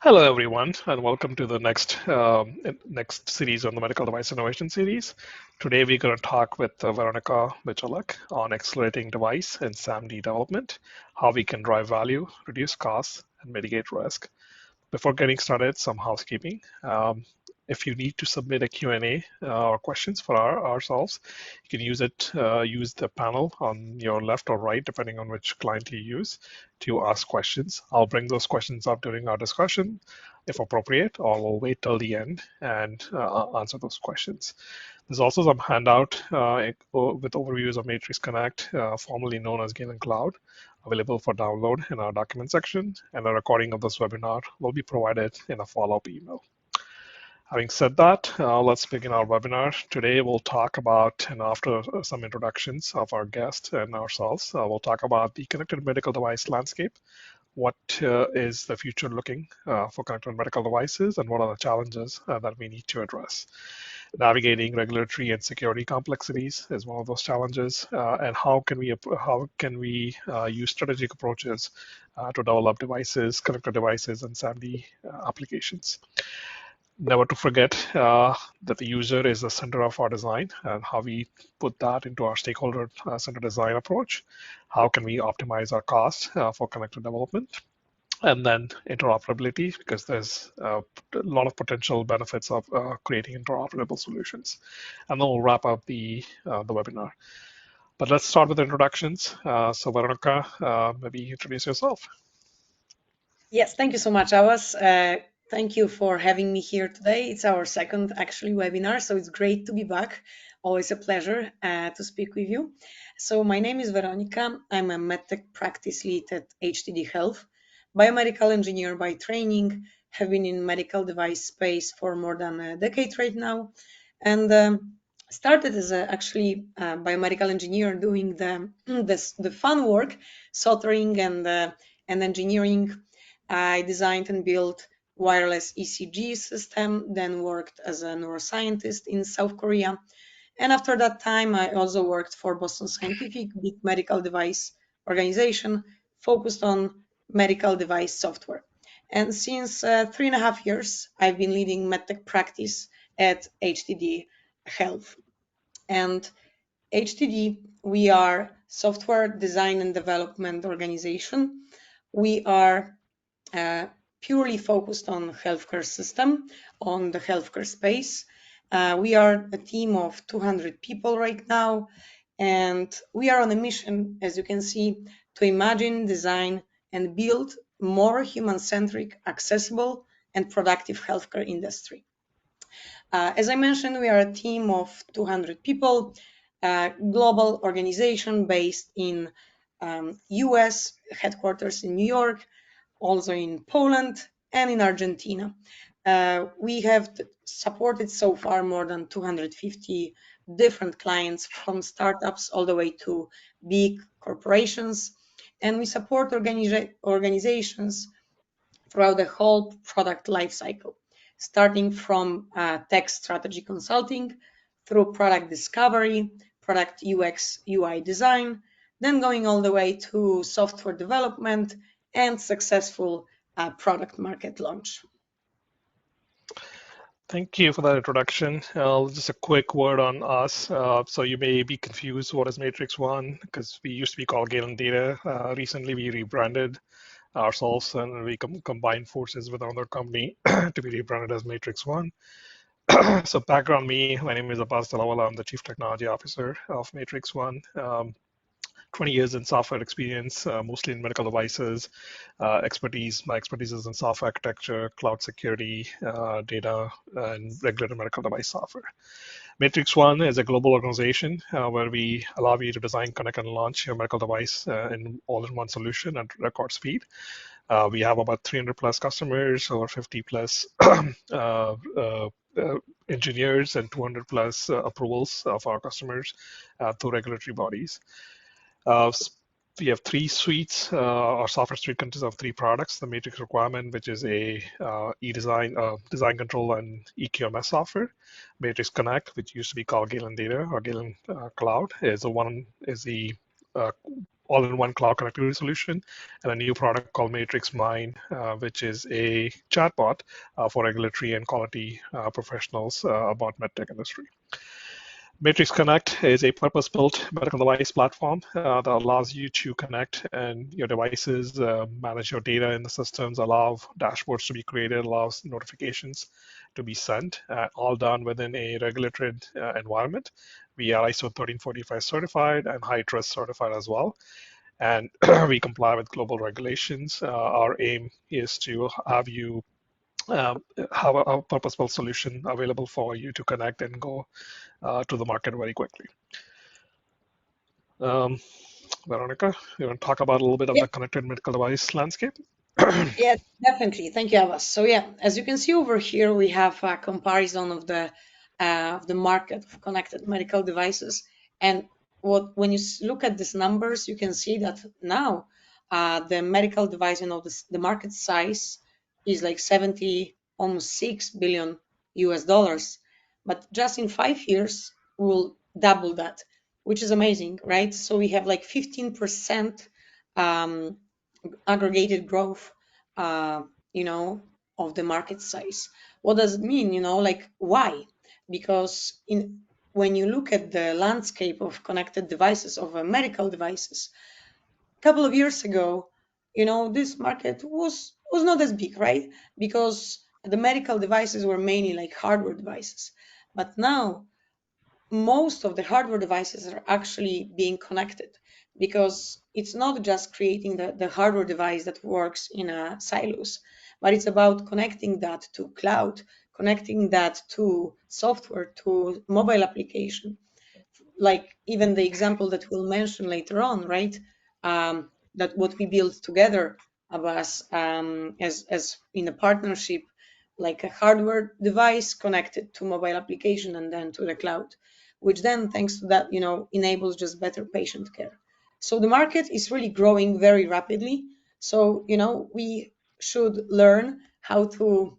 Hello, everyone, and welcome to the next series on the Medical Device Innovation Series. Today, we're going to talk with Weronika Michaluk on accelerating device and SaMD development, how we can drive value, reduce costs, and mitigate risk. Before getting started, some housekeeping. If you need to submit a Q&A or questions for ourselves, you can use the panel on your left or right, depending on which client you use, to ask questions. I'll bring those questions up during our discussion, if appropriate, or we'll wait till the end and answer those questions. There's also some handout with overviews of Matrix Connect, formerly known as Galen Cloud, available for download in our document section, and a recording of this webinar will be provided in a follow-up email. Having said that, let's begin our webinar. Today we'll talk about, and after some introductions of our guest and ourselves, we'll talk about the connected medical device landscape. What is the future looking for connected medical devices, and what are the challenges that we need to address? Navigating regulatory and security complexities is one of those challenges, and how can we use strategic approaches to develop devices, connected devices, and SaMD applications. Never to forget that the user is the center of our design, and how we put that into our stakeholder-centered design approach. How can we optimize our costs for connected development? And then interoperability, because there's a lot of potential benefits of creating interoperable solutions. And then we'll wrap up the webinar. But let's start with introductions. So Weronika, maybe introduce yourself. Yes, thank you so much, Abbas. Thank you for having me here today. It's our second actually webinar, so it's great to be back. Always a pleasure to speak with you. So my name is Weronika. I'm a MedTech Practice Lead at HTD Health, biomedical engineer by training, have been in medical device space for more than a decade right now, and started as actually a biomedical engineer doing the fun work, soldering and engineering. I designed and built wireless ECG system, then worked as a neuroscientist in South Korea. And after that time, I also worked for Boston Scientific, big medical device organization focused on medical device software. And since 3.5 years, I've been leading MedTech practice at HTD Health. And HTD, we are software design and development organization. We are purely focused on healthcare system, on the healthcare space. We are a team of 200 people right now, and we are on a mission, as you can see, to imagine, design, and build more human-centric, accessible, and productive healthcare industry. As I mentioned, we are a team of 200 people, global organization based in US, headquarters in New York, also in Poland and in Argentina. We have supported so far more than 250 different clients, from startups all the way to big corporations. And we support organizations throughout the whole product lifecycle, starting from tech strategy consulting, through product discovery, product UX, UI design, then going all the way to software development and successful product market launch. Thank you for that introduction. Just a quick word on us. So you may be confused what is Matrix One, because we used to be called Galen Data. Recently, we rebranded ourselves and we combined forces with another company to be rebranded as Matrix One. So background me, my name is Abbas Dhilawala. I'm the Chief Technology Officer of Matrix One. 20 years in software experience, mostly in medical devices, expertise. My expertise is in software architecture, cloud security, data, and regulated medical device software. Matrix One is a global organization where we allow you to design, connect, and launch your medical device in all-in-one solution at record speed. We have about 300 plus customers, over 50 plus engineers, and 200 plus approvals of our customers through regulatory bodies. We have 3 suites. Our software suite consists of 3 products. The Matrix Requirement, which is a e-design, design control, and EQMS software. Matrix Connect, which used to be called Galen Data or Galen Cloud, is the all-in-one cloud connectivity solution, and a new product called Matrix Mind, which is a chatbot for regulatory and quality professionals about medtech industry. Matrix Connect is a purpose-built medical device platform that allows you to connect and your devices, manage your data in the systems, allow dashboards to be created, allows notifications to be sent, all done within a regulated environment. We are ISO 13485 certified and high trust certified as well. And we comply with global regulations. Our aim is to have you have a purpose-built solution available for you to connect and go to the market very quickly. Weronika, you want to talk about a little bit of Yeah, the connected medical device landscape? yeah, definitely. Thank you, Abbas. So yeah, as you can see over here, we have a comparison of the market of connected medical devices. And when you look at these numbers, you can see that now the medical device, the market size is like 70, almost 6 billion US dollars. But just in 5 years, we'll double that, which is amazing, right? So we have like 15% um, aggregated growth, uh, you know, of the market size. What does it mean? Like why? Because when you look at the landscape of connected devices, of medical devices, a couple of years ago, this market was not as big, right? Because the medical devices were mainly like hardware devices. But now most of the hardware devices are actually being connected, because it's not just creating the hardware device that works in a silos, but it's about connecting that to cloud, connecting that to software, to mobile application, like even the example that we'll mention later on, right? That what we build together, Abbas, as in a partnership, like a hardware device connected to mobile application and then to the cloud, which then, thanks to that, enables just better patient care. So the market is really growing very rapidly. So we should learn how to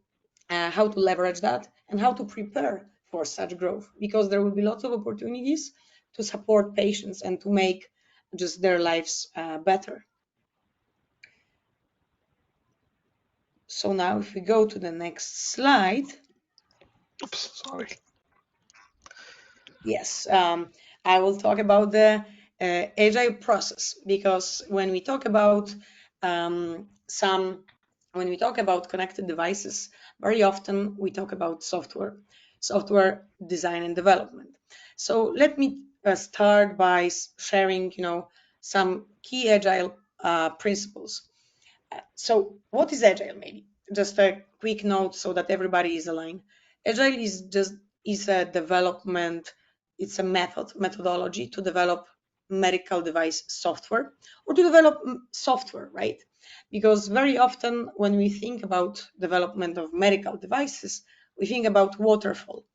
leverage that and how to prepare for such growth, because there will be lots of opportunities to support patients and to make just their lives better. So now if we go to the next slide, Oops, sorry. yes, I will talk about the agile process, because when we talk about when we talk about connected devices, very often we talk about software design and development. So let me start by sharing, some key agile principles. So what is agile? Maybe just a quick note so that everybody is aligned. Agile is a development. It's a methodology to develop medical device software, or to develop software, right? Because very often when we think about development of medical devices, we think about waterfall.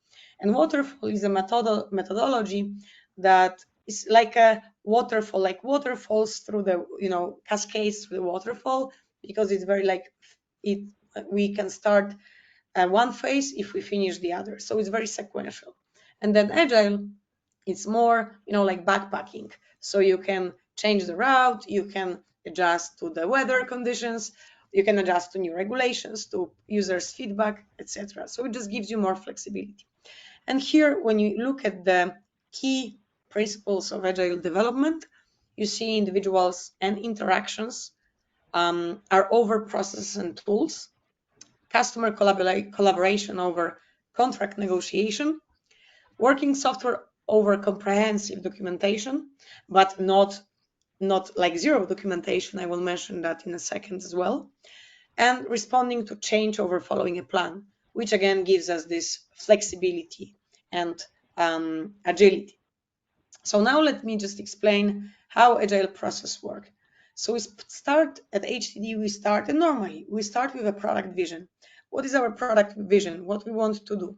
And waterfall is a methodology that is like a waterfall, like waterfalls through the, cascades through the waterfall, because it's very like it we can start one phase if we finish the other, so it's very sequential. And then agile, it's more like backpacking, so you can change the route, you can adjust to the weather conditions, you can adjust to new regulations, to users feedback, etc. So it just gives you more flexibility. And here, when you look at the key principles of agile development, you see individuals and interactions are over processes and tools, customer collaboration over contract negotiation, working software over comprehensive documentation, but not like zero documentation. I will mention that in a second as well. And responding to change over following a plan, which again gives us this flexibility and agility. So now let me just explain how agile process work. So we start at HTD, and normally we start with a product vision. What is our product vision? What we want to do?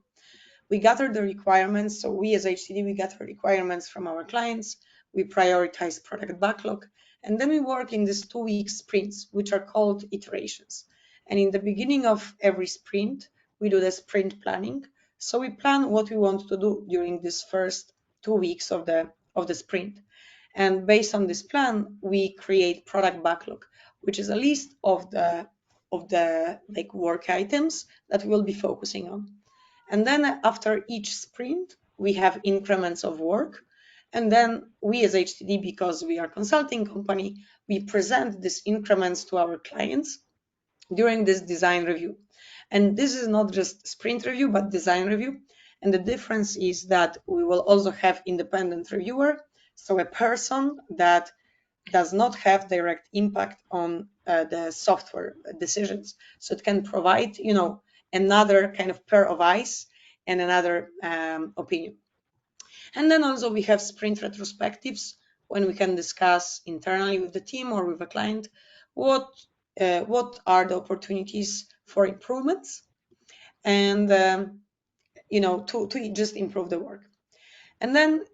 We gather the requirements. So we as HTD, we gather requirements from our clients. We prioritize product backlog. And then we work in these 2-week sprints, which are called iterations. And in the beginning of every sprint, we do the sprint planning. So we plan what we want to do during this first 2 weeks of the sprint. And based on this plan, we create product backlog, which is a list of the like work items that we'll be focusing on. And then after each sprint, we have increments of work. And then we as HTD, because we are a consulting company, we present these increments to our clients during this design review. And this is not just sprint review, but design review. And the difference is that we will also have independent reviewer, so a person that does not have direct impact on the software decisions. So it can provide, another kind of pair of eyes and another opinion. And then also we have sprint retrospectives when we can discuss internally with the team or with a client what are the opportunities for improvements and to just improve the work. And then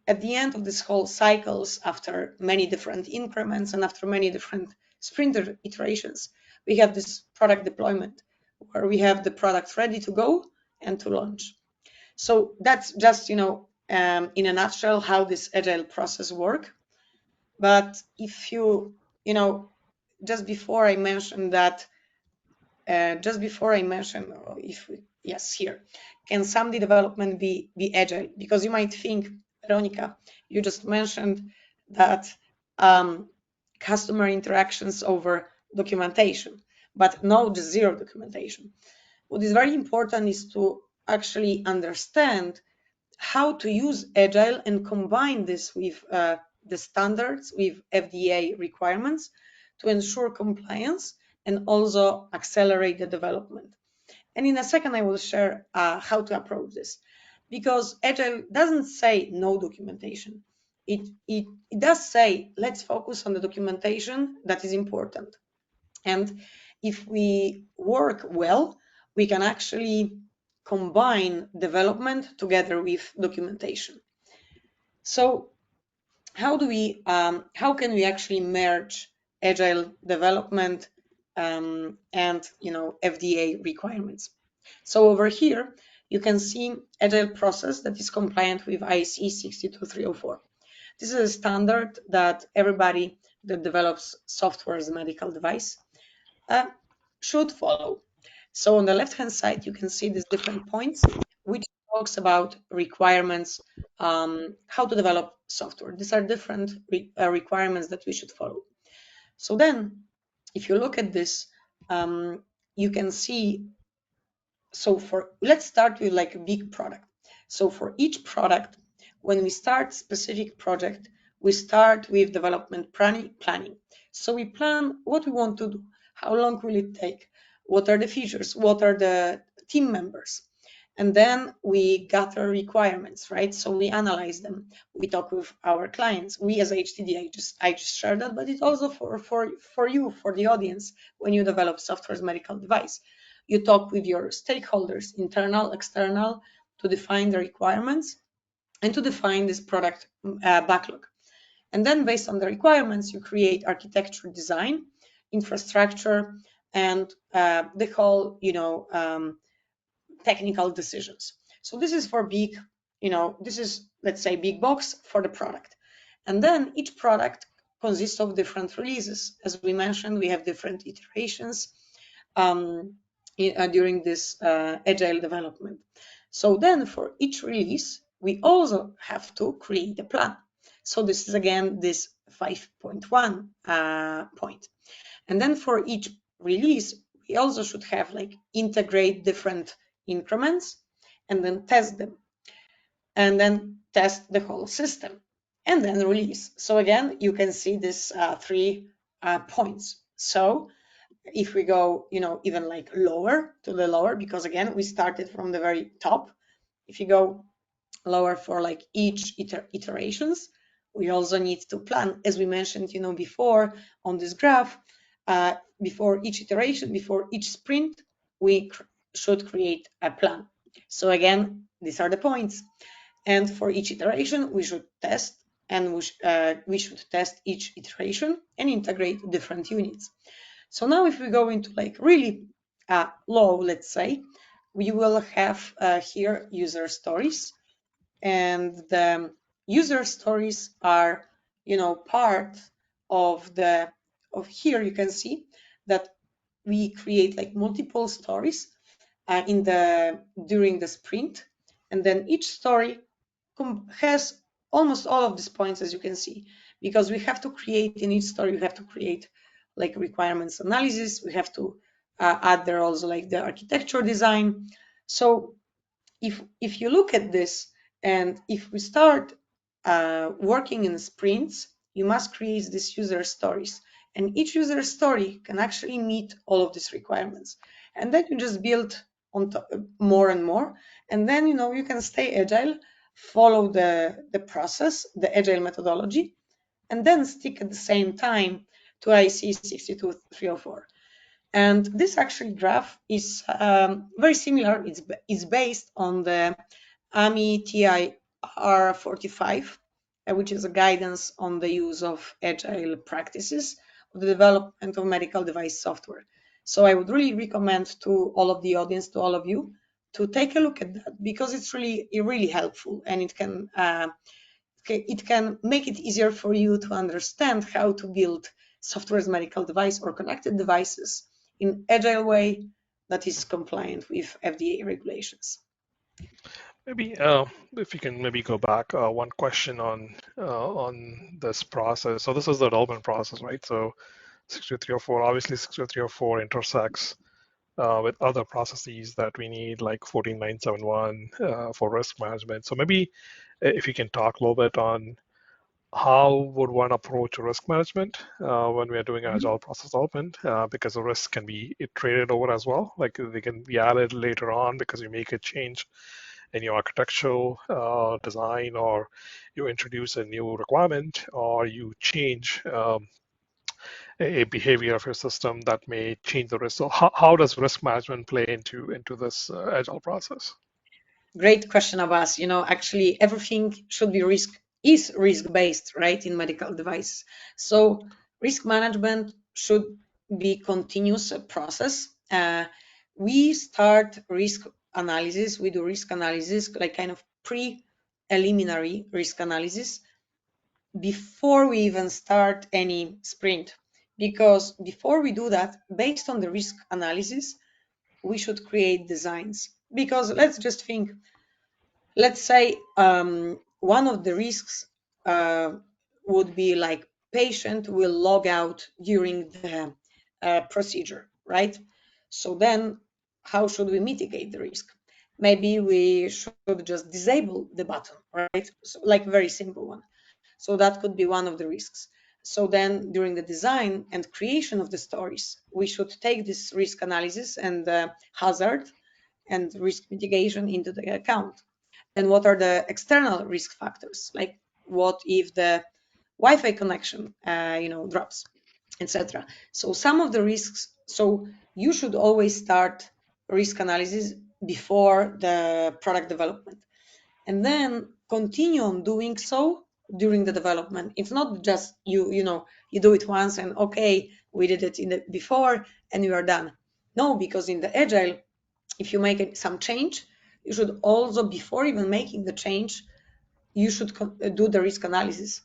at the end of this whole cycles, after many different increments and after many different sprint iterations, we have this product deployment where we have the product ready to go and to launch. So that's just in a nutshell how this agile process work. But if just before I mentioned that, yes, here, can SaMD development be agile? Because you might think, Weronika, you just mentioned that customer interactions over documentation, but no, just zero documentation. What is very important is to actually understand how to use agile and combine this with the standards, with FDA requirements to ensure compliance and also accelerate the development. And in a second, I will share how to approach this, because agile doesn't say no documentation. It does say let's focus on the documentation that is important. And if we work well, we can actually combine development together with documentation. So how can we actually merge agile development and FDA requirements? So over here you can see agile process that is compliant with IEC 62304. This is a standard that everybody that develops software as a medical device should follow. So on the left-hand side, you can see these different points, which talks about requirements, how to develop software. These are different requirements that we should follow. So then, if you look at this, you can see, let's start with like a big product. So for each product, when we start specific project, we start with development planning. So we plan what we want to do, how long will it take, what are the features, what are the team members, and then we gather requirements, right? So we analyze them, we talk with our clients. We as HTD, I just shared that, but it's also for you, for the audience, when you develop software as a medical device. You talk with your stakeholders, internal, external, to define the requirements and to define this product backlog. And then based on the requirements, you create architecture design, infrastructure, and the whole, technical decisions. So this is for big, this is, let's say, big box for the product. And then each product consists of different releases. As we mentioned, we have different iterations during this agile development. So then for each release, we also have to create a plan. So this is again this 5.1 point. And then for each release, we also should have like integrate different increments and then test them. And then test the whole system and then release. So again, you can see this 3 points. So if we go, even like lower to the lower, because again, we started from the very top. If you go lower for like each iterations, we also need to plan, as we mentioned, before on this graph, before each iteration, before each sprint, we should create a plan. So again, these are the points. And for each iteration, we should test, and we should test each iteration and integrate different units. So now if we go into like really low, let's say, we will have here user stories. And the user stories are part of here you can see that we create like multiple stories during the sprint, and then each story has almost all of these points, as you can see, because we have to create in each story, we have to create like requirements analysis, we have to add there also like the architecture design. So if you look at this, and if we start working in sprints, you must create these user stories, and each user story can actually meet all of these requirements, and then you just build on top more and more, and then you can stay agile, follow the process, the agile methodology, and then stick at the same time to IC 62304. And this actually graph is very similar. It's based on the AMI TIR45, which is a guidance on the use of agile practices of the development of medical device software. So I would really recommend to all of the audience, to all of you, to take a look at that, because it's really helpful, and it can make it easier for you to understand how to build software as medical device or connected devices in agile way that is compliant with FDA regulations. Maybe if you can maybe go back one question on this process. So this is the development process, right? So 62304, obviously 62304 intersects with other processes that we need, like 14971 for risk management. So maybe if you can talk a little bit on how would one approach risk management when we are doing agile process development, because the risk can be iterated over as well. Like they can be added later on because you make a change in your architectural design, or you introduce a new requirement, or you change a behavior of your system that may change the risk. So how does risk management play into this agile process? Great question, Abbas. Actually, everything should be risk-based, right, in medical devices. So risk management should be continuous process. We start risk analysis. We do risk analysis, like kind of preliminary risk analysis, before we even start any sprint. Because before we do that, based on the risk analysis, we should create designs. Because let's just think, let's say one of the risks would be like patient will log out during the procedure, right? So then how should we mitigate the risk? Maybe we should just disable the button, right? So like very simple one. So that could be one of the risks. So then during the design and creation of the stories, we should take this risk analysis and hazard and risk mitigation into the account. Then what are the external risk factors? Like what if the Wi-Fi connection, drops, etc. So some of the risks. So you should always start risk analysis before the product development, and then continue on doing so during the development. It's not just you do it once and okay, we did it before and you are done. No, because in the agile, if you make some change, you should also, before even making the change, you should do the risk analysis.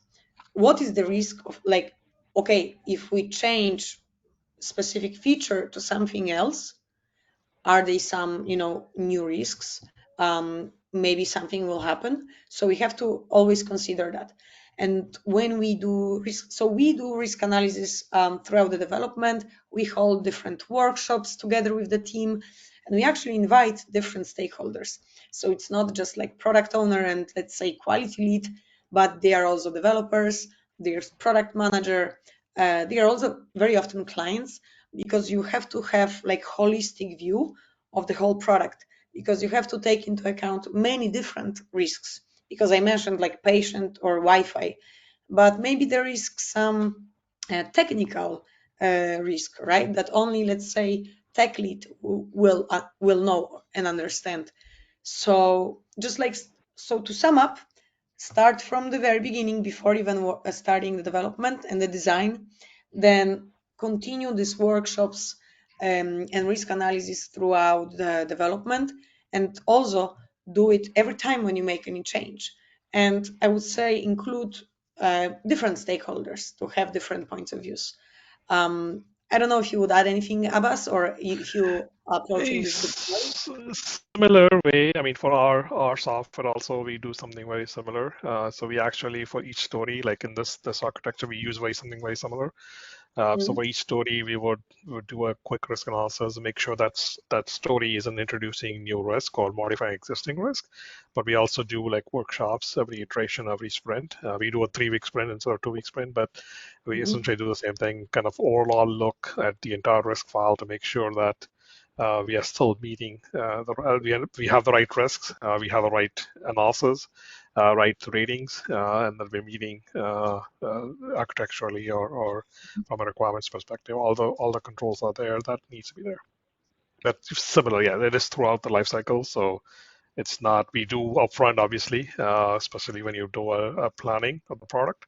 What is the risk of, like, okay, if we change specific feature to something else, are there some new risks? Maybe something will happen, so we have to always consider that. And when we do risk, so we do risk analysis throughout the development. We hold different workshops together with the team, and we actually invite different stakeholders. So it's not just like product owner and, let's say, quality lead, but they are also developers, there's product manager, they are also very often clients, because you have to have like holistic view of the whole product, because you have to take into account many different risks, because I mentioned like patient or Wi-Fi, but maybe there is some technical risk, right, that only, let's say, tech lead will know and understand. So just like, so to sum up, start from the very beginning before even starting the development and the design, then continue these workshops and risk analysis throughout the development, and also do it every time when you make any change. And I would say include different stakeholders to have different points of views. I don't know if you would add anything, Abbas, or if you are approaching A this differently. similar way, I mean, for our software also, we do something very similar. So we actually, for each story, like in this architecture, we use something very similar. So for each story, we would do a quick risk analysis, make sure that story isn't introducing new risk or modifying existing risk. But we also do like workshops every iteration, every sprint. We do a 3-week sprint instead of 2-week sprint, but we Mm-hmm. essentially do the same thing, kind of overall look at the entire risk file to make sure that we are still meeting we have the right risks, we have the right analysis, right ratings, and that we're meeting architecturally or from a requirements perspective. Although all the controls are there, that needs to be there. But similar, yeah, it is throughout the life cycle. So it's not we do upfront, obviously, especially when you do a planning of the product.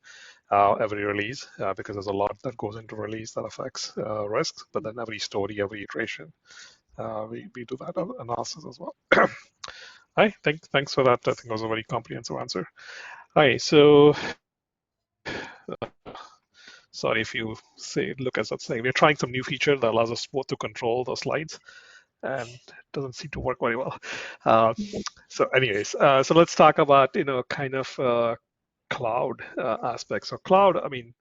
Every release, because there's a lot that goes into release that affects risks, but then every story, every iteration, we do that analysis as well. Hi, thanks for that. I think it was a very comprehensive answer. Hi, so sorry if you say look as that's saying we're trying some new feature that allows us both to control the slides, and it doesn't seem to work very well. Uh, so, anyways, so let's talk about kind of cloud aspects. So, cloud, I mean,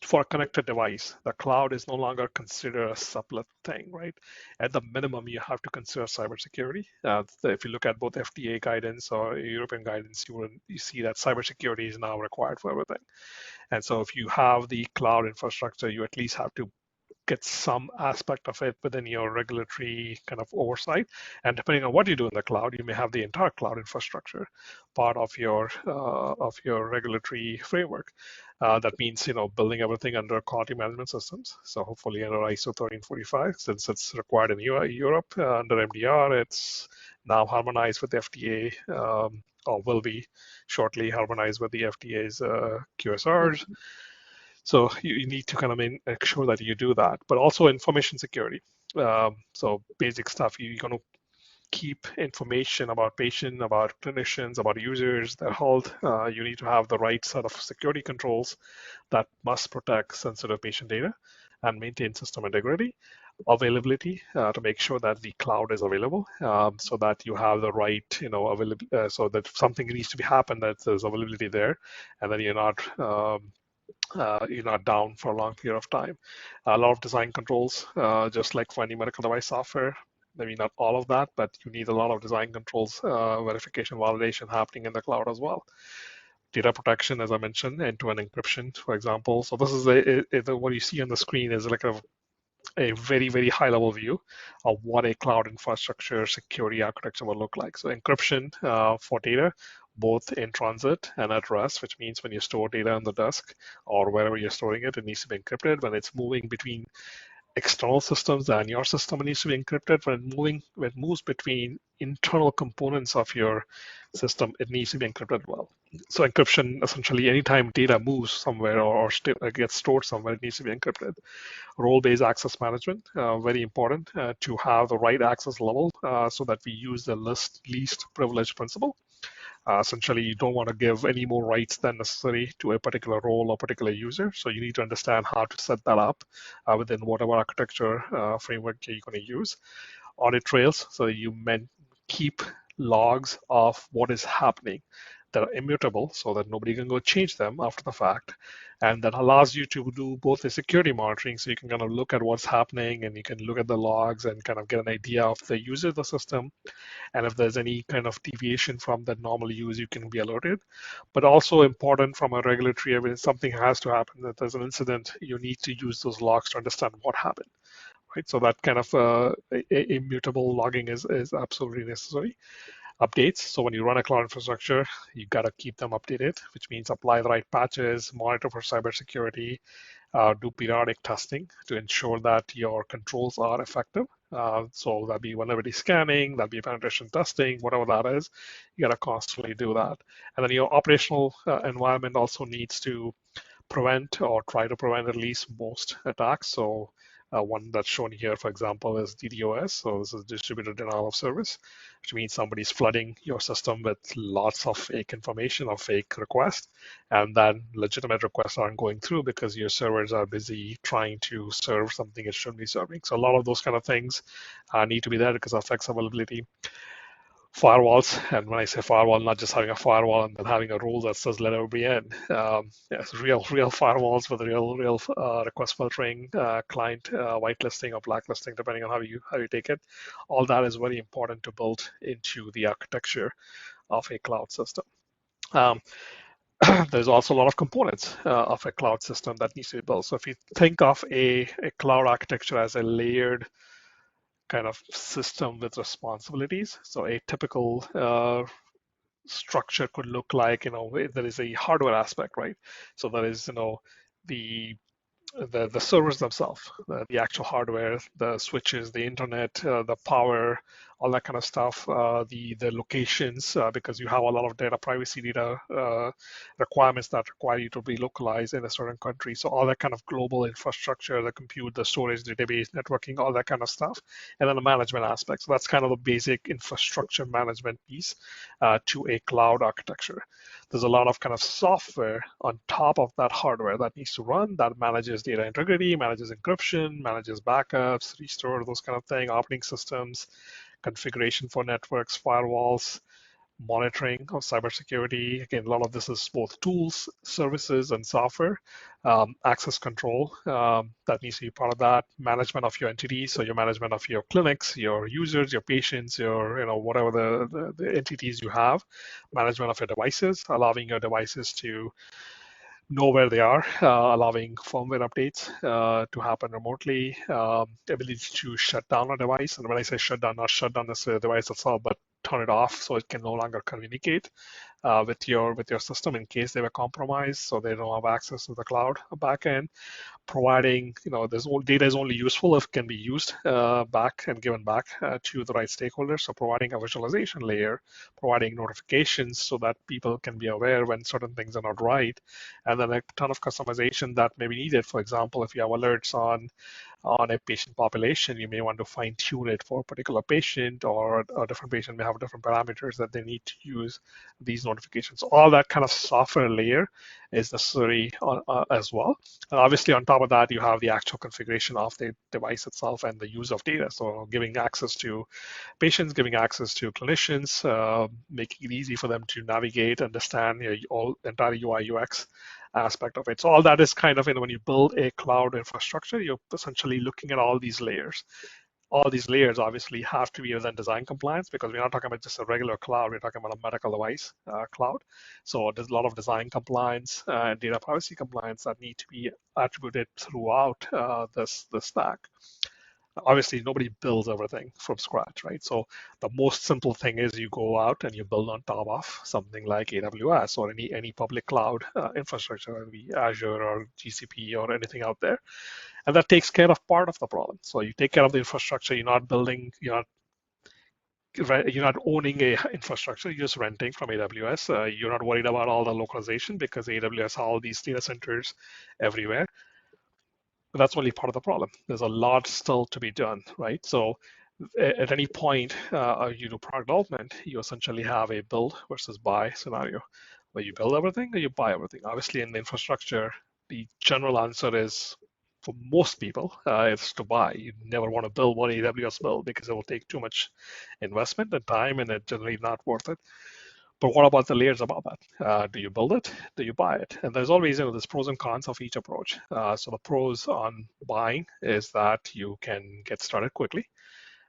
for a connected device, the cloud is no longer considered a separate thing, right? At the minimum, you have to consider cybersecurity. If you look at both FDA guidance or European guidance, you see that cybersecurity is now required for everything. And so if you have the cloud infrastructure, you at least have to get some aspect of it within your regulatory kind of oversight. And depending on what you do in the cloud, you may have the entire cloud infrastructure part of your regulatory framework. That means building everything under quality management systems. So hopefully under ISO 13485, since it's required in Europe under MDR, it's now harmonized with FDA. Or will be shortly harmonized with the FDA's QSRs. So you need to kind of make sure that you do that, but also information security. So basic stuff, you're going to keep information about patient, about clinicians, about users, their health. You need to have the right set of security controls that must protect sensitive patient data and maintain system integrity, availability to make sure that the cloud is available, so that you have the right, so that if something needs to be happen, that there's availability there, and then you're not down for a long period of time. A lot of design controls, just like for any medical device software. Maybe not all of that, but you need a lot of design controls, verification, validation happening in the cloud as well. Data protection, as I mentioned, end-to-end encryption, for example. So this is what you see on the screen is like a very, very high level view of what a cloud infrastructure security architecture will look like. So encryption for data, both in transit and at rest, which means when you store data on the disk or wherever you're storing it, it needs to be encrypted. When it's moving between external systems and your system needs to be encrypted. When it moves between internal components of your system, it needs to be encrypted well. So encryption, essentially, anytime data moves somewhere or gets stored somewhere, it needs to be encrypted. Role-based access management, very important to have the right access level so that we use the least privilege principle. Essentially, you don't want to give any more rights than necessary to a particular role or particular user. So you need to understand how to set that up within whatever architecture framework you're going to use. Audit trails, so you keep logs of what is happening that are immutable so that nobody can go change them after the fact. And that allows you to do both the security monitoring, so you can kind of look at what's happening and you can look at the logs and kind of get an idea of the user of the system. And if there's any kind of deviation from the normal use, you can be alerted. But also important from a regulatory evidence, something has to happen, that there's an incident, you need to use those logs to understand what happened. Right? So that kind of immutable logging is absolutely necessary. Updates. So when you run a cloud infrastructure, you got to keep them updated, which means apply the right patches, monitor for cybersecurity, do periodic testing to ensure that your controls are effective. So that'll be vulnerability scanning, that'll be penetration testing, whatever that is. You got to constantly do that. And then your operational environment also needs to prevent or try to prevent at least most attacks. So One that's shown here, for example, is DDoS. So this is distributed denial of service, which means somebody's flooding your system with lots of fake information or fake requests, and then legitimate requests aren't going through because your servers are busy trying to serve something it shouldn't be serving. So a lot of those kind of things need to be there because it affects availability. Firewalls, and when I say firewall, not just having a firewall and then having a rule that says let everybody in. Yes, real firewalls with real request filtering, client whitelisting or blacklisting, depending on how you take it. All that is very important to build into the architecture of a cloud system. Um, there's also a lot of components of a cloud system that needs to be built. So if you think of a cloud architecture as a layered kind of system with responsibilities, so a typical structure could look like, there is a hardware aspect, right? So there is, the the servers themselves, the actual hardware, the switches, the internet, the power, all that kind of stuff, the locations, because you have a lot of data privacy data requirements that require you to be localized in a certain country. So all that kind of global infrastructure, the compute, the storage, database, networking, all that kind of stuff, and then the management aspect. So that's kind of the basic infrastructure management piece to a cloud architecture. There's a lot of kind of software on top of that hardware that needs to run that manages data integrity, manages encryption, manages backups, restore, those kind of things, operating systems, configuration for networks, firewalls, monitoring of cybersecurity. Again, a lot of this is both tools, services, and software. Access control, that needs to be part of that. Management of your entities, so your management of your clinics, your users, your patients, your, whatever the entities you have. Management of your devices, allowing your devices to know where they are, allowing firmware updates to happen remotely, ability to shut down a device. And when I say shut down, not shut down necessarily the device itself, but turn it off so it can no longer communicate with your system in case they were compromised, so they don't have access to the cloud backend. Providing, this data is only useful if it can be used back and given back to the right stakeholders. So providing a visualization layer, providing notifications so that people can be aware when certain things are not right, and then a ton of customization that may be needed. For example, if you have alerts on a patient population, you may want to fine tune it for a particular patient, or a different patient may have different parameters that they need to use these notifications. So all that kind of software layer is necessary as well. And obviously, on top of that, you have the actual configuration of the device itself and the use of data. So giving access to patients, giving access to clinicians, making it easy for them to navigate, understand all entire UI UX aspect of it. So all that is kind of, when you build a cloud infrastructure, you're essentially looking at all these layers. All these layers obviously have to be within design compliance, because we're not talking about just a regular cloud, we're talking about a medical device cloud. So there's a lot of design compliance and data privacy compliance that need to be attributed throughout this stack. Obviously, nobody builds everything from scratch, right? So the most simple thing is you go out and you build on top of something like AWS or any public cloud infrastructure, whether it be Azure or GCP or anything out there, and that takes care of part of the problem. So you take care of the infrastructure. You're not building, you're not owning a infrastructure, you're just renting from AWS. You're not worried about all the localization because AWS has all these data centers everywhere. But that's only part of the problem. There's a lot still to be done, right? So at any point you do product development, you essentially have a build versus buy scenario, where you build everything or you buy everything. Obviously, in the infrastructure, the general answer is, for most people, it's to buy. You never want to build what AWS build because it will take too much investment and time, and it's generally not worth it. But what about the layers above that? Do you build it? Do you buy it? And there's always, there's pros and cons of each approach. So the pros on buying is that you can get started quickly.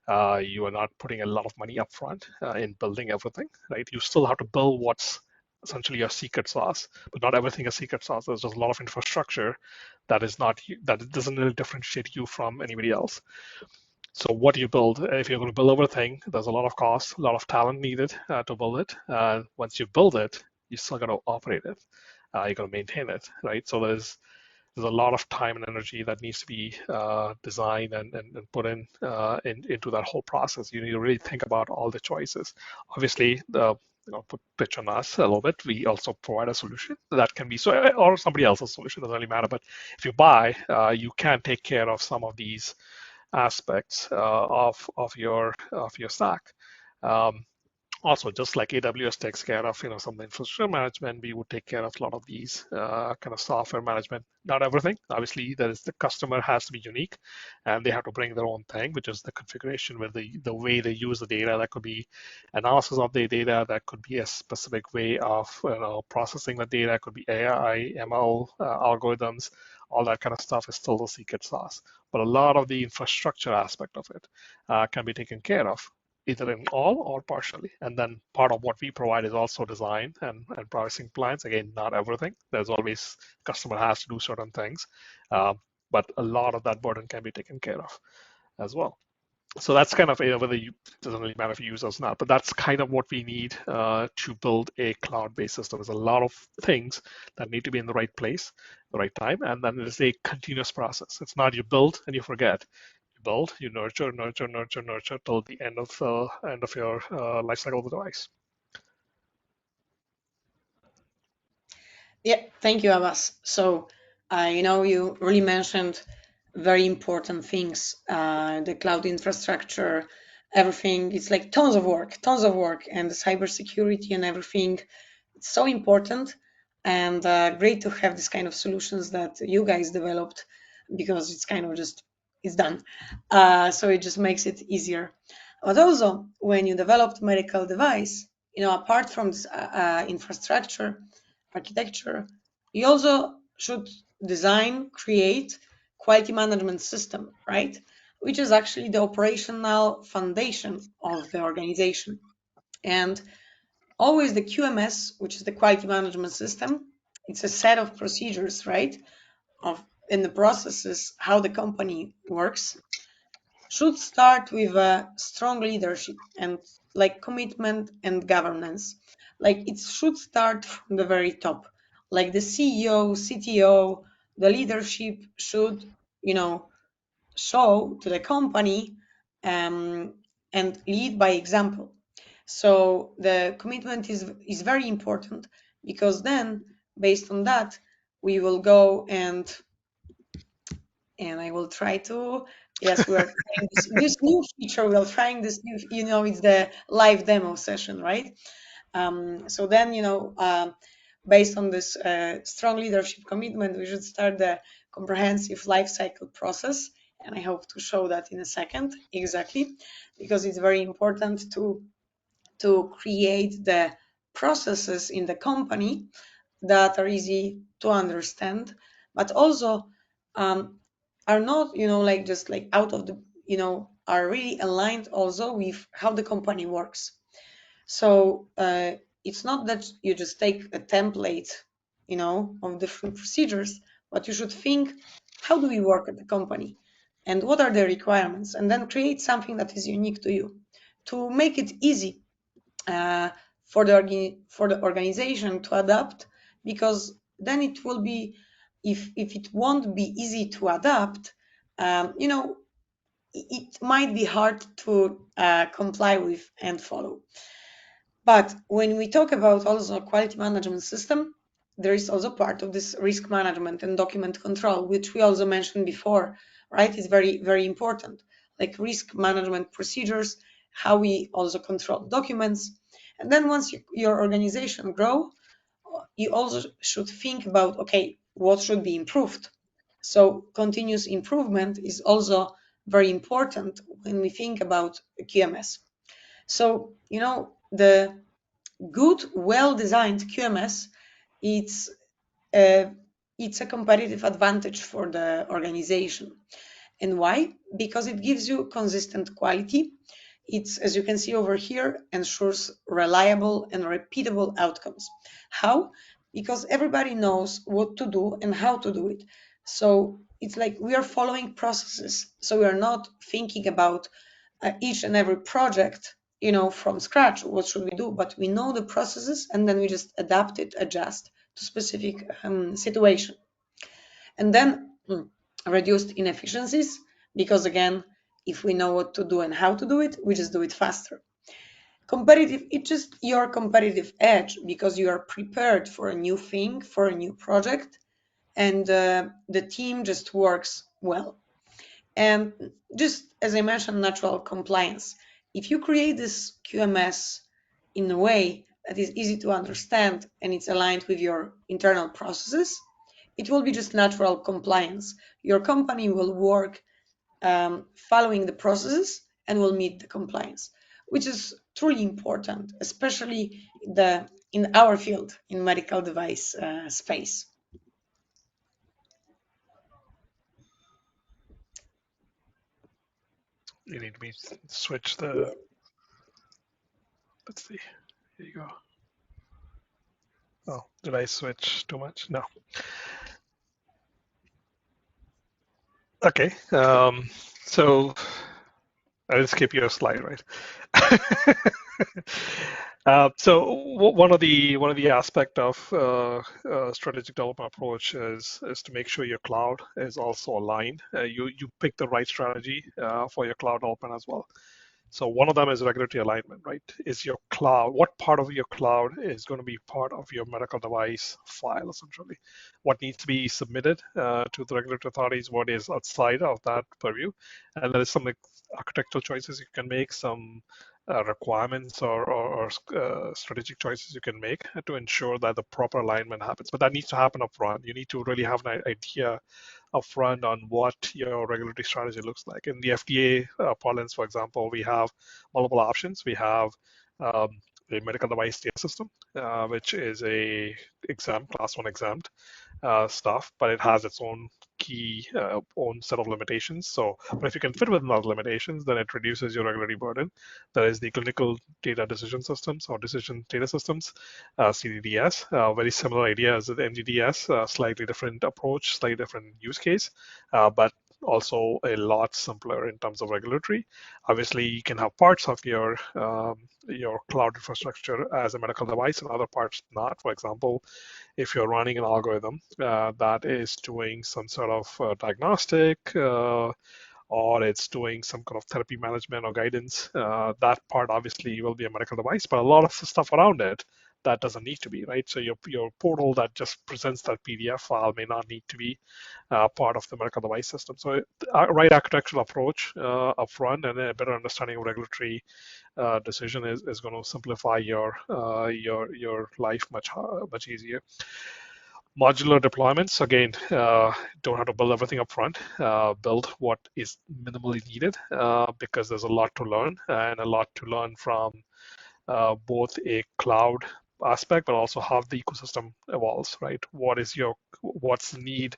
You are not putting a lot of money up front in building everything, right? You still have to build what's essentially your secret sauce, but not everything is secret sauce. There's just a lot of infrastructure that doesn't really differentiate you from anybody else. So what do you build? If you're going to build everything, there's a lot of cost, a lot of talent needed to build it. Once you build it, you still got to operate it. You got to maintain it, right? So there's there's a lot of time and energy that needs to be designed and put into that whole process. You need to really think about all the choices. Obviously, put pitch on us a little bit. We also provide a solution that can be so, or somebody else's solution, doesn't really matter. But if you buy, you can take care of some of these aspects of your stack. Um, Also, just like AWS takes care of some of the infrastructure management, we would take care of a lot of these kind of software management. Not everything, obviously. There is the customer has to be unique, and they have to bring their own thing, which is the configuration with the way they use the data. That could be analysis of the data. That could be a specific way of processing the data. It could be AI, ML algorithms. All that kind of stuff is still the secret sauce. But a lot of the infrastructure aspect of it can be taken care of either in all or partially. And then part of what we provide is also design and pricing plans. Again, not everything. There's always customer has to do certain things, but a lot of that burden can be taken care of as well. So that's kind of whether you it doesn't really matter if you use us or not, but that's kind of what we need to build a cloud-based system. There's a lot of things that need to be in the right place, the right time, and then it's a continuous process. It's not you build and you forget. You build, you nurture, nurture, nurture, nurture till the end of your life cycle of the device. Yeah, thank you, Abbas. So, you really mentioned very important things. The cloud infrastructure, everything. It's like tons of work, and the cybersecurity and everything. It's so important, and great to have this kind of solutions that you guys developed, because it's kind of just it's done. So it just makes it easier. But also, when you developed medical device, apart from this infrastructure architecture, you also should design, create quality management system, right? Which is actually the operational foundation of the organization. And always the QMS, which is the quality management system, it's a set of procedures, right? Of in the processes, how the company works, should start with a strong leadership and like commitment and governance. Like it should start from the very top. Like the CEO, CTO, the leadership should, you know, show to the company and lead by example. So the commitment is very important, because then based on that we will go and I will try to. Yes, we are trying this new feature. We are trying this new. It's the live demo session, right? So then, based on this strong leadership commitment, we should start the comprehensive life cycle process, and I hope to show that in a second exactly, because it's very important to create the processes in the company that are easy to understand, but also are not, like just like out of the, are really aligned also with how the company works. So it's not that you just take a template, of different procedures, but you should think, how do we work at the company, and what are the requirements, and then create something that is unique to you, to make it easy uh, for the organization to adapt, because then it will be, if it won't be easy to adapt, it might be hard to comply with and follow. But when we talk about also quality management system, there is also part of this risk management and document control, which we also mentioned before, right? It's very, very important, like risk management procedures, how we also control documents. And then once your organization grow, you also should think about, okay, what should be improved. So continuous improvement is also very important when we think about QMS. So, the good, well-designed QMS, it's uh, it's a competitive advantage for the organization. And why? Because it gives you consistent quality. It's, as you can see over here, ensures reliable and repeatable outcomes. How? Because everybody knows what to do and how to do it. So it's like we are following processes. So we are not thinking about each and every project, from scratch, what should we do? But we know the processes, and then we just adapt it, adjust to specific situation. And then reduced inefficiencies, because again, if we know what to do and how to do it, we just do it faster. Competitive, it's just your competitive edge because you are prepared for a new thing, for a new project, and the team just works well. And just as I mentioned, natural compliance. If you create this QMS in a way that is easy to understand and it's aligned with your internal processes, it will be just natural compliance. Your company will work following the processes and will meet the compliance, which is truly important, especially in our field, in medical device space. You need me to switch the, let's see, here you go. Oh, did I switch too much? No. Okay. So I'll skip your slide, right? One of the aspect of strategic development approach is to make sure your cloud is also aligned. You pick the right strategy for your cloud development as well. So one of them is regulatory alignment, right? Is your cloud, what part of your cloud is going to be part of your medical device file, essentially? What needs to be submitted to the regulatory authorities, what is outside of that purview? And there is some architectural choices you can make, some requirements or strategic choices you can make to ensure that the proper alignment happens. But that needs to happen upfront. You need to really have an idea upfront on what your regulatory strategy looks like. In the FDA parlance, for example, we have multiple options. We have um, a medical device data system, which is a exempt, class one exempt stuff, but it has its own key, own set of limitations. So, but if you can fit within those limitations, then it reduces your regulatory burden. There is the clinical data decision systems or decision data systems, CDDS, very similar idea as the NGDS, slightly different approach, slightly different use case, but also a lot simpler in terms of regulatory. Obviously, you can have parts of your cloud infrastructure as a medical device and other parts not. For example, if you're running an algorithm that is doing some sort of diagnostic or it's doing some kind of therapy management or guidance, that part obviously will be a medical device, but a lot of the stuff around it that doesn't need to be, right? So your portal that just presents that PDF file may not need to be part of the medical device system. So right architectural approach upfront and a better understanding of regulatory decision is going to simplify your life much easier. Modular deployments, again, don't have to build everything up front. Build what is minimally needed because there's a lot to learn and a lot to learn from both a cloud aspect, but also how the ecosystem evolves, right? What's the need?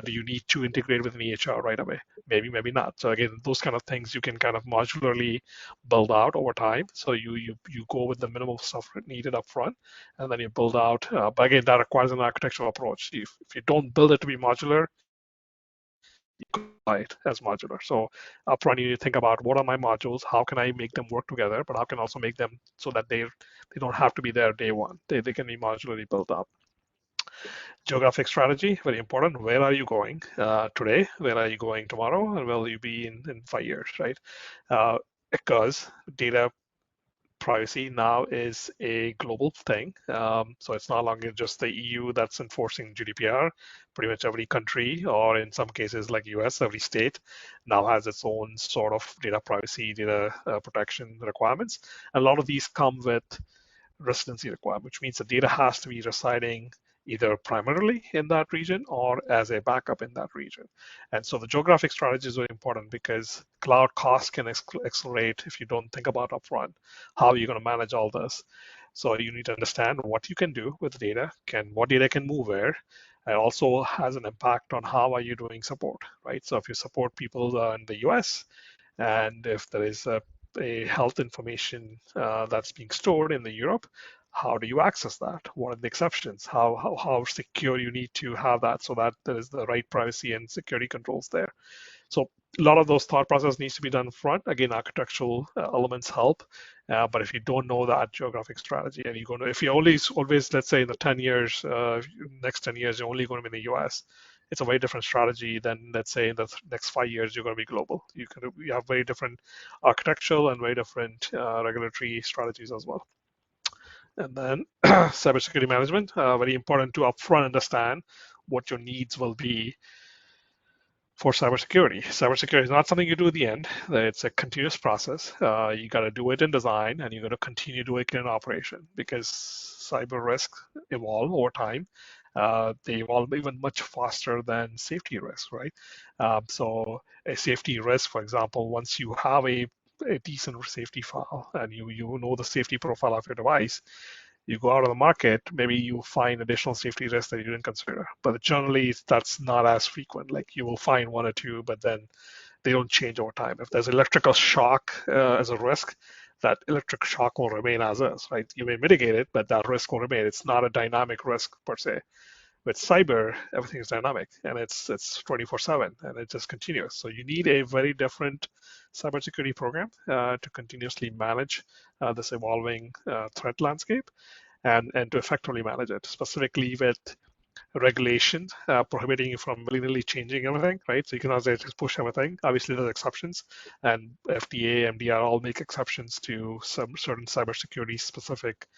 Do you need to integrate with an EHR right away? Maybe not. So again, those kind of things you can kind of modularly build out over time. So you go with the minimal stuff needed up front, and then you build out. But again, that requires an architectural approach. If you don't build it to be modular, you could buy it as modular. So upfront, you need to think about what are my modules, how can I make them work together, but how can I also make them so that they don't have to be there day one. They can be modularly built up. Geographic strategy, very important. Where are you going today? Where are you going tomorrow? And where will you be in 5 years, right? Because data privacy now is a global thing. So it's no longer just the EU that's enforcing GDPR. Pretty much every country, or in some cases like US, every state now has its own sort of data privacy, data protection requirements. And a lot of these come with residency requirement, which means the data has to be residing either primarily in that region or as a backup in that region. And so the geographic strategy is very important because cloud costs can accelerate if you don't think about upfront how are you going to manage all this. So you need to understand what you can do with data, what data can move where. It also has an impact on how are you doing support, right? So if you support people in the US, and if there is a health information that's being stored in the Europe, how do you access that? What are the exceptions? How secure you need to have that so that there is the right privacy and security controls there. So a lot of those thought process needs to be done front. Again, architectural elements help, but if you don't know that geographic strategy and you're going to, if you always, let's say in the 10 years, next 10 years, you're only going to be in the US, it's a very different strategy than, let's say, in the next 5 years you're going to be global. You have very different architectural and very different regulatory strategies as well. And then cybersecurity management, very important to upfront understand what your needs will be for cybersecurity. Cybersecurity is not something you do at the end. It's a continuous process. You got to do it in design, and you got to continue doing it in operation, because cyber risks evolve over time. They evolve even much faster than safety risks, right? So a safety risk, for example, once you have a decent safety file and you know the safety profile of your device, you go out on the market, maybe you find additional safety risks that you didn't consider. But generally, that's not as frequent. Like you will find one or two, but then they don't change over time. If there's electrical shock as a risk, that electric shock will remain as is, right? You may mitigate it, but that risk will remain. It's not a dynamic risk per se. With cyber, everything is dynamic, and it's 24/7, and it just continues. So you need a very different cybersecurity program to continuously manage this evolving threat landscape, and to effectively manage it, specifically with regulation prohibiting you from willy-nilly changing everything, right? So you cannot just push everything. Obviously, there's exceptions, and FDA, MDR all make exceptions to some certain cybersecurity specific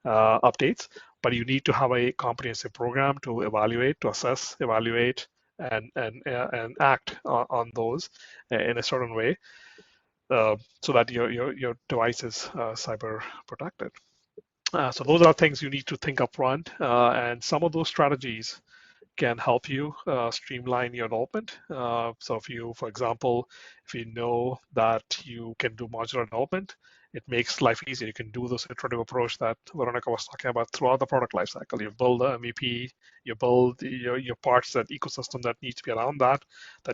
updates, but you need to have a comprehensive program to evaluate, to assess, evaluate, and act on those in a certain way, so that your device is cyber protected. So those are things you need to think up front, and some of those strategies can help you streamline your development. So if you, for example, if you know that you can do modular development, it makes life easier. You can do this iterative approach that Weronika was talking about throughout the product lifecycle. You build the MVP, you build your parts, that ecosystem that needs to be around that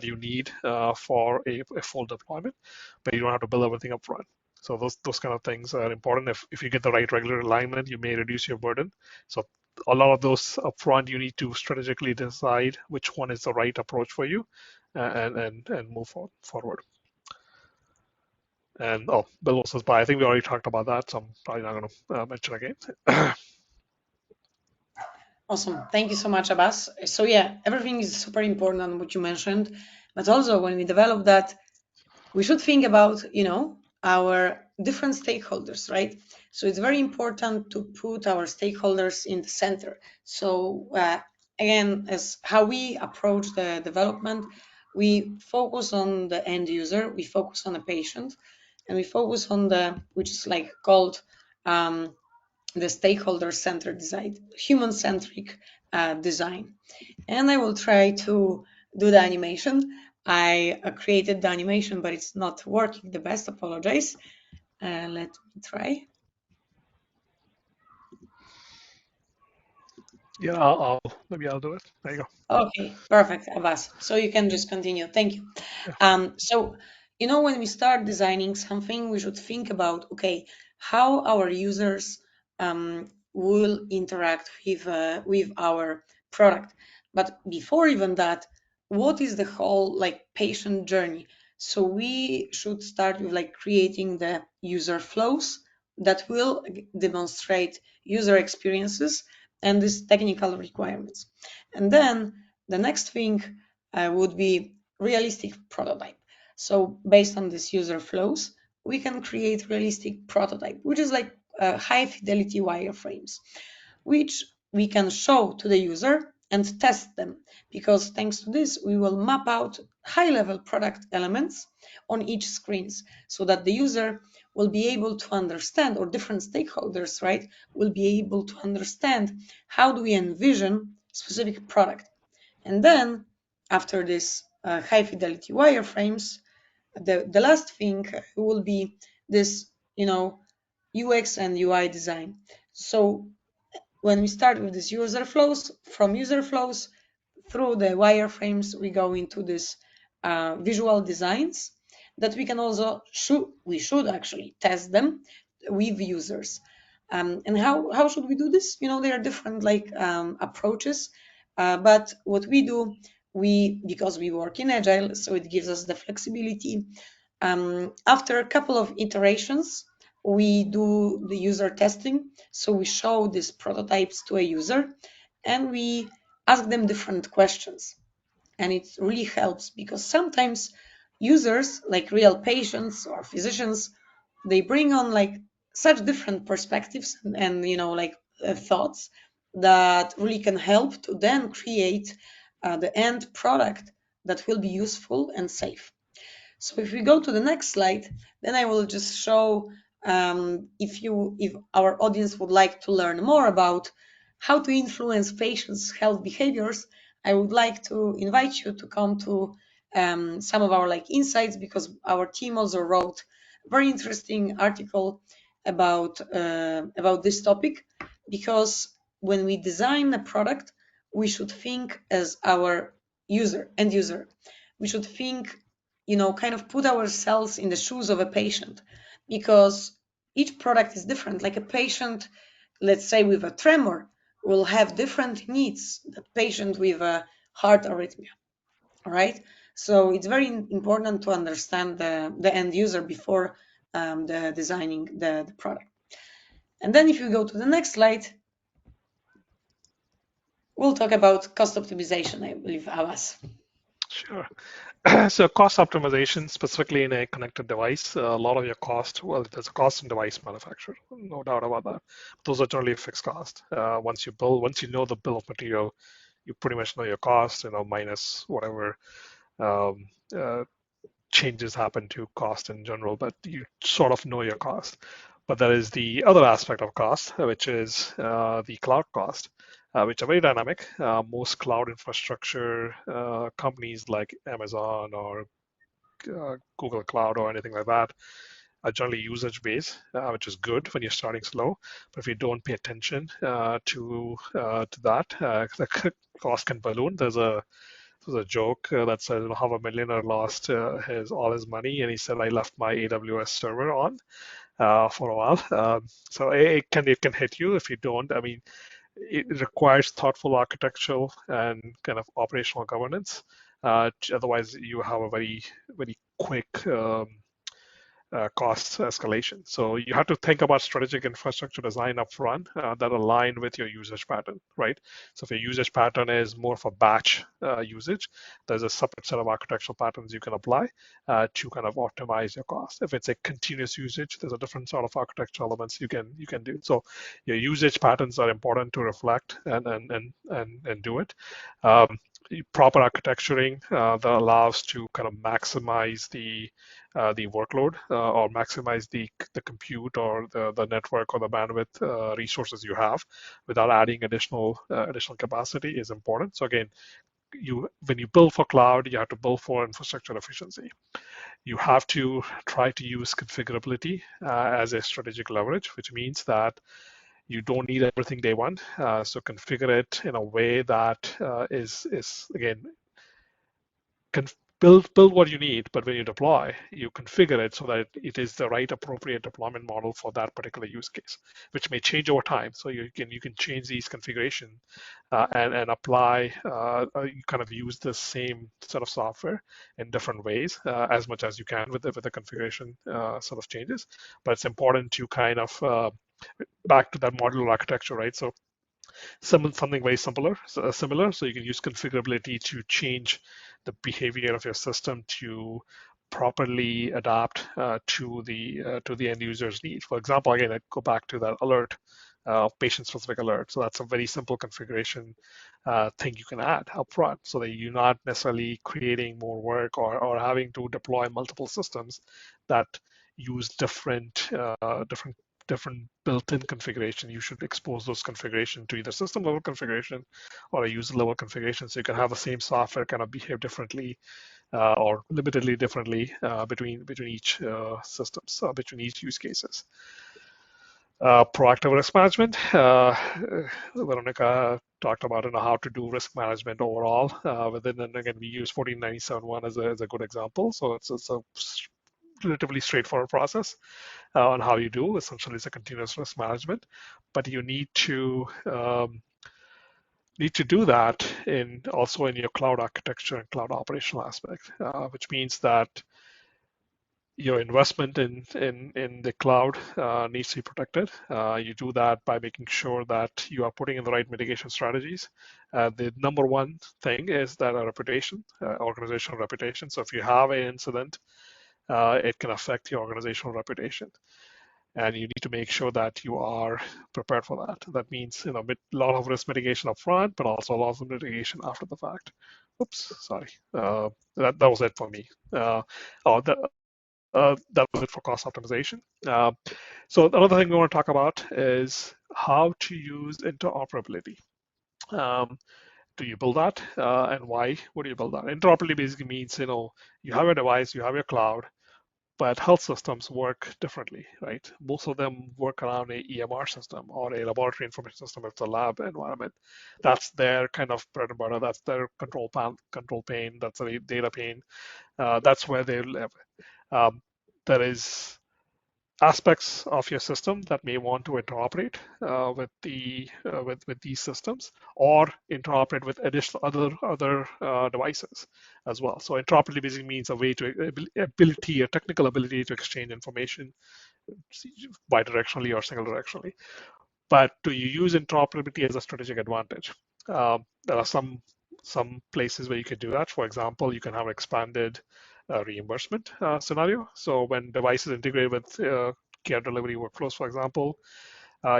you need for a full deployment, but you don't have to build everything up front. So those kind of things are important. If you get the right regular alignment, you may reduce your burden. So a lot of those upfront, you need to strategically decide which one is the right approach for you, and move forward. And Bill was by. I think we already talked about that, so I'm probably not going to mention again. Awesome. Thank you so much, Abbas. So yeah, everything is super important on what you mentioned, but also when we develop that, we should think about, our different stakeholders, right? So it's very important to put our stakeholders in the center. So again, as how we approach the development, we focus on the end user, we focus on the patient, and we focus on which is like called the stakeholder-centered design, human-centric design. And I will try to do the animation. I created the animation, but it's not working the best. Apologize. Let me try. Yeah, maybe I'll do it. There you go. Okay, perfect, Abbas. So you can just continue. Thank you. So, when we start designing something, we should think about, okay, how our users will interact with our product. But before even that, what is the whole like patient journey? So we should start with like creating the user flows that will demonstrate user experiences and these technical requirements. And then the next thing would be realistic prototype. So based on these user flows, we can create realistic prototype, which is like high fidelity wireframes, which we can show to the user and test them, because thanks to this, we will map out high-level product elements on each screens so that the user will be able to understand, or different stakeholders, right, will be able to understand how do we envision specific product. And then after this high fidelity wireframes, the last thing will be this, UX and UI design. So when we start with these user flows, from user flows through the wireframes, we go into this visual designs that we can also we should actually test them with users. And how should we do this? There are different like approaches, but what we do, because we work in agile, so it gives us the flexibility. After a couple of iterations, we do the user testing. So we show these prototypes to a user and we ask them different questions. And it really helps because sometimes users, like real patients or physicians, they bring on like such different perspectives and like thoughts that really can help to then create the end product that will be useful and safe. So if we go to the next slide, then I will just show if our audience would like to learn more about how to influence patients' health behaviors, I would like to invite you to come to some of our like insights, because our team also wrote a very interesting article about this topic. Because when we design a product, we should think as our end user. We should think, kind of put ourselves in the shoes of a patient, because each product is different. Like a patient, let's say with a tremor, will have different needs than patient with a heart arrhythmia, right? So it's very important to understand the end user before the designing the product. And then if you go to the next slide, we'll talk about cost optimization, I believe, Abbas. Sure. So cost optimization, specifically in a connected device, a lot of your cost, well, there's a cost in device manufacture, no doubt about that. Those are generally fixed cost. Once you know the bill of material, you pretty much know your cost, minus whatever um, uh, changes happen to cost in general, but you sort of know your cost. But there is the other aspect of cost, which is the cloud cost, which are very dynamic. Most cloud infrastructure companies like Amazon or Google Cloud or anything like that are generally usage based, which is good when you're starting slow. But if you don't pay attention to that, the cost can balloon. There's a joke that says how a millionaire lost all his money, and he said, "I left my AWS server on for a while." So it can hit you if you don't. I mean, it requires thoughtful architectural and kind of operational governance. Otherwise, you have a very quick cost escalation. So you have to think about strategic infrastructure design upfront that align with your usage pattern, right? So if your usage pattern is more of a batch usage, there's a separate set of architectural patterns you can apply to kind of optimize your cost. If it's a continuous usage, there's a different sort of architectural elements you can do. So your usage patterns are important to reflect and do it. Proper architecturing that allows to kind of maximize the workload or maximize the compute or the network or the bandwidth resources you have without adding additional capacity is important. So again, when you build for cloud, you have to build for infrastructure efficiency. You have to try to use configurability as a strategic leverage, which means that you don't need everything day one. So configure it in a way that is again can build what you need, but when you deploy, you configure it so that it is the right appropriate deployment model for that particular use case, which may change over time. So you can change these configuration and apply. You kind of use the same set of software in different ways as much as you can with the configuration sort of changes. But it's important to kind of back to that modular architecture, right? So something very similar. So you can use configurability to change the behavior of your system to properly adapt to the end user's need. For example, again, I go back to that alert, patient-specific alert. So that's a very simple configuration thing you can add upfront, so that you're not necessarily creating more work or having to deploy multiple systems that use different built-in configuration. You should expose those configuration to either system level configuration or a user level configuration, so you can have the same software kind of behave differently or limitedly differently between each systems, between each use cases. Proactive risk management. Weronika talked about how to do risk management overall within, and again, we use 14971 as a good example. So it's a relatively straightforward process on how you do. Essentially, it's a continuous risk management, but you need to do that also in your cloud architecture and cloud operational aspect, which means that your investment in the cloud needs to be protected. You do that by making sure that you are putting in the right mitigation strategies. The number one thing is that a reputation, organizational reputation. So if you have an incident, it can affect your organizational reputation, and you need to make sure that you are prepared for that. That means, a lot of risk mitigation up front, but also a lot of mitigation after the fact. Oops, sorry. That was it for me. Oh, that was it for cost optimization. So another thing we want to talk about is how to use interoperability. Um, do you build that, and why would you build that? Interoperability basically means, you have your device, you have your cloud, but health systems work differently, right? Most of them work around a EMR system or a laboratory information system if it's a lab environment. That's their kind of bread and butter. That's their control plane. That's a data plane. That's where they live. Um, there is aspects of your system that may want to interoperate with these systems, or interoperate with additional other devices as well. So interoperability basically means a way to ability, a technical ability to exchange information bidirectionally or single directionally. But do you use interoperability as a strategic advantage? There are some places where you can do that. For example, you can have expanded reimbursement scenario. So when devices integrated with care delivery workflows, for example,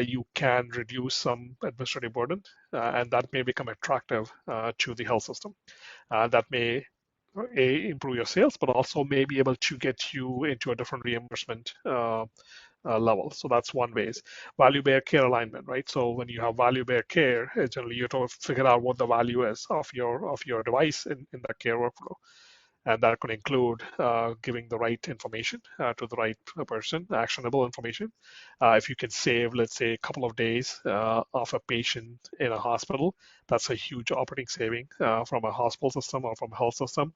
you can reduce some administrative burden, and that may become attractive to the health system. That may improve your sales, but also may be able to get you into a different reimbursement level. So that's one ways. Value-based care alignment, right? So when you have value-based care, generally you have to figure out what the value is of your device in the care workflow. And that could include giving the right information to the right person, actionable information. If you can save, let's say, a couple of days of a patient in a hospital, that's a huge operating saving from a hospital system or from a health system.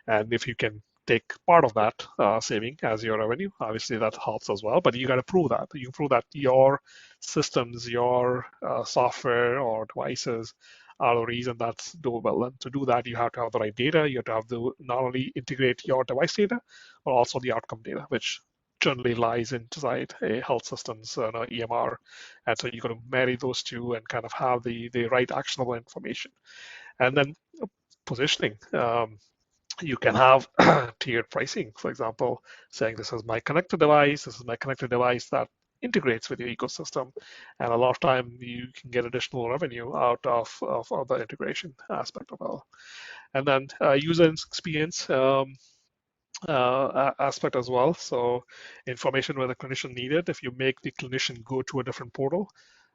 And if you can take part of that saving as your revenue, obviously that helps as well. But you got to prove that. You prove that your systems, your software or devices are the reason that's doable. And to do that, you have to have the right data. You have to have to not only integrate your device data, but also the outcome data, which generally lies inside a health system's EMR. And so you're going to marry those two and kind of have the right actionable information. And then positioning. You can have tiered pricing, for example, saying this is my connected device, this is my connected device that integrates with your ecosystem. And a lot of time you can get additional revenue out of the integration aspect of it. And then user experience aspect as well. So information where the clinician needed, if you make the clinician go to a different portal,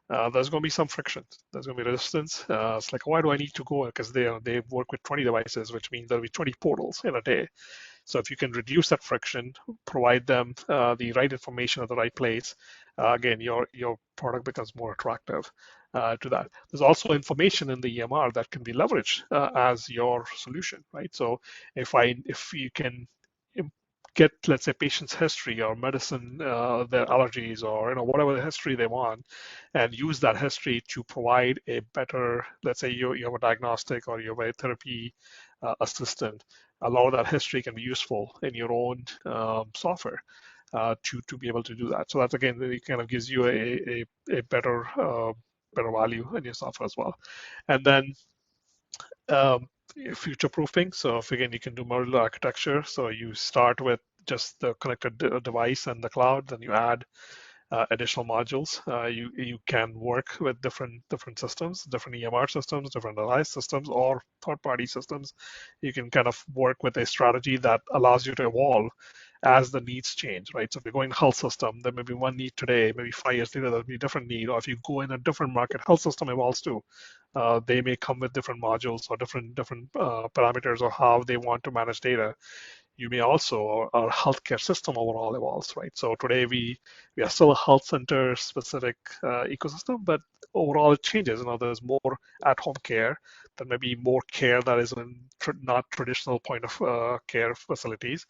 there's going to be some friction. There's going to be resistance. It's like, why do I need to go? Because they work with 20 devices, which means there'll be 20 portals in a day. So if you can reduce that friction, provide them the right information at the right place, again, your product becomes more attractive to that. There's also information in the EMR that can be leveraged as your solution, right? So if you can get, let's say, patient's history or medicine, their allergies, or whatever the history they want, and use that history to provide a better, let's say you have a diagnostic or you have a therapy assistant. A lot of that history can be useful in your own software to be able to do that. So that again really kind of gives you a better value in your software as well. And then um, future proofing. So if again you can do modular architecture, so you start with just the connected device and the cloud, then you add additional modules. You can work with different systems, different EMR systems, different alliance systems, or third-party systems. You can kind of work with a strategy that allows you to evolve as the needs change, right? So if you're going health system, there may be one need today, maybe 5 years later there'll be a different need. Or if you go in a different market, health system evolves too. They may come with different modules or different parameters of how they want to manage data. You may also, our healthcare system overall evolves, right? So today we are still a health center specific ecosystem, but overall it changes. There's more at-home care, there may be more care that is in not traditional point of care facilities.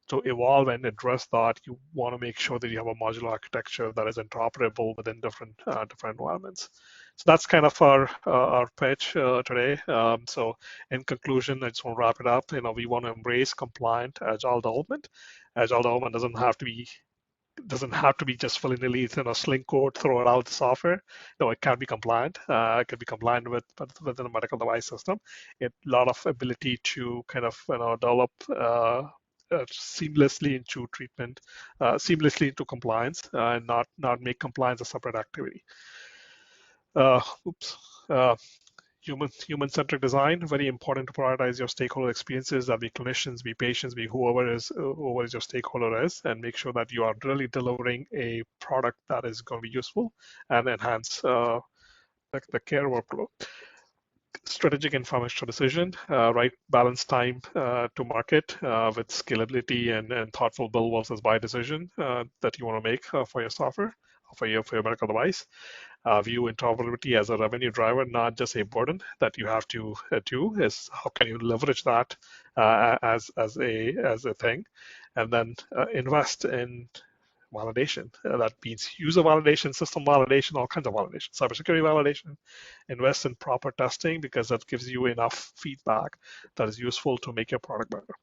to evolve and address that, you want to make sure that you have a modular architecture that is interoperable within different environments. So that's kind of our pitch today. So in conclusion, I just want to wrap it up. We want to embrace compliant agile development. Agile development doesn't have to be just willy-nilly, sling code, throw it out the software. No, it can be compliant. It can be compliant within a medical device system. A lot of ability to kind of develop seamlessly into treatment, seamlessly into compliance, and not make compliance a separate activity. Oops. Uh, Human-centric design, very important to prioritize your stakeholder experiences. That be clinicians, be patients, be whoever your stakeholder is, and make sure that you are really delivering a product that is going to be useful and enhance the care workflow. Strategic information decision, right? Balance time to market with scalability and thoughtful build versus buy decision that you want to make for your software, for your medical device. View interoperability as a revenue driver, not just a burden that you have to do. Is how can you leverage that as a thing, and then invest in validation. That means user validation, system validation, all kinds of validation, cybersecurity validation. Invest in proper testing because that gives you enough feedback that is useful to make your product better.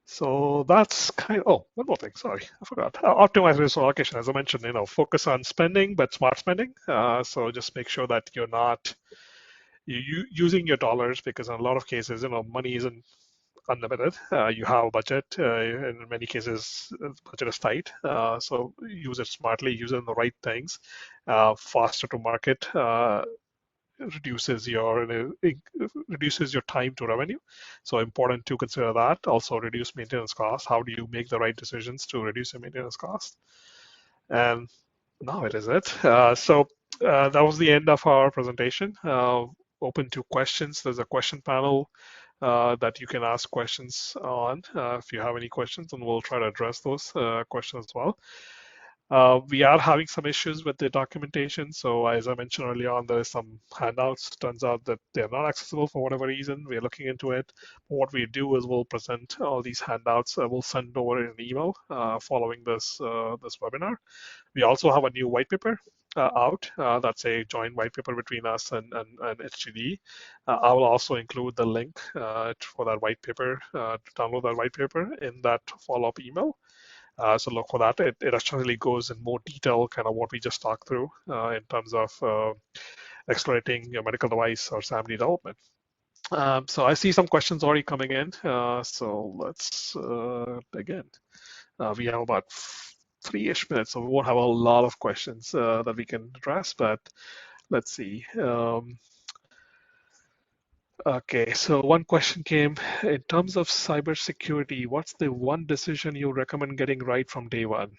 So that's one more thing. Sorry, I forgot. Optimize resource allocation, as I mentioned. Focus on spending, but smart spending. So just make sure that you're not using your dollars, because in a lot of cases, money isn't unlimited. You have a budget. In many cases, the budget is tight. So use it smartly. Use it in the right things. Faster to market. Reduces your time to revenue. So important to consider that. Also reduce maintenance costs. How do you make the right decisions to reduce your maintenance costs? And now it is it. So that was the end of our presentation. Open to questions. There's a question panel that you can ask questions on if you have any questions, and we'll try to address those questions as well. We are having some issues with the documentation. So as I mentioned earlier on, there is some handouts. Turns out that they're not accessible for whatever reason. We're looking into it. What we do is we'll present all these handouts. We'll send over an email following this webinar. We also have a new white paper out. That's a joint white paper between us and HTD. I will also include the link for that white paper, to download that white paper in that follow-up email. So look for that. It actually goes in more detail, kind of what we just talked through in terms of accelerating your medical device or SaMD development. So I see some questions already coming in. So let's again, we have about 3-ish minutes, so we won't have a lot of questions that we can address, but let's see. Okay, so one question came, in terms of cybersecurity, what's the one decision you recommend getting right from day one?